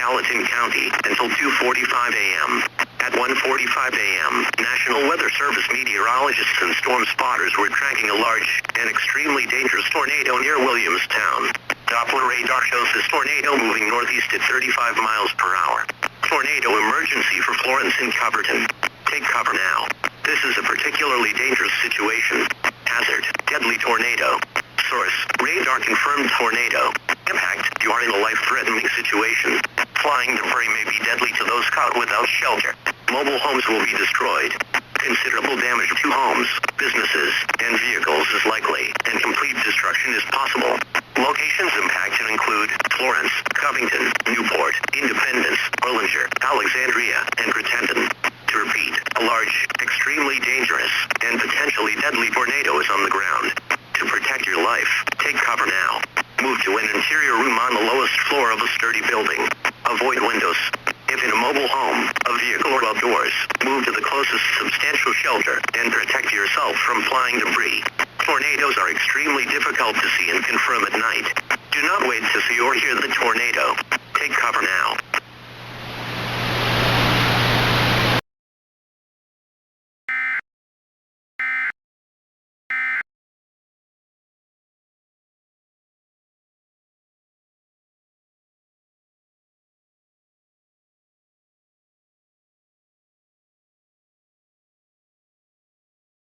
Gallatin County until 2:45 a.m. At 1:45 a.m., National Weather Service meteorologists and storm spotters were tracking a large and extremely dangerous tornado near Williamstown. Doppler radar shows this tornado moving northeast at 35 miles per hour. Tornado emergency for Florence and Coverton. Take cover now. This is a particularly dangerous situation. Hazard, deadly tornado. Source, radar confirmed tornado. Impact, you are in a life-threatening situation. Flying debris may be deadly to those caught without shelter. Mobile homes will be destroyed. Considerable damage to homes, businesses, and vehicles is likely, and complete destruction is possible. Locations impacted include Florence, Covington, Newport, Independence, Erlanger, Alexandria, and Crittenden. To repeat, a large, extremely dangerous, and potentially deadly tornado is on the ground. To protect your life, take cover now. Move to an interior room on the lowest floor of a sturdy building. Avoid windows. If in a mobile home, a vehicle, or outdoors, move to the closest substantial shelter and protect yourself from flying debris. Tornadoes are extremely difficult to see and confirm at night. Do not wait to see or hear the tornado. Take cover now.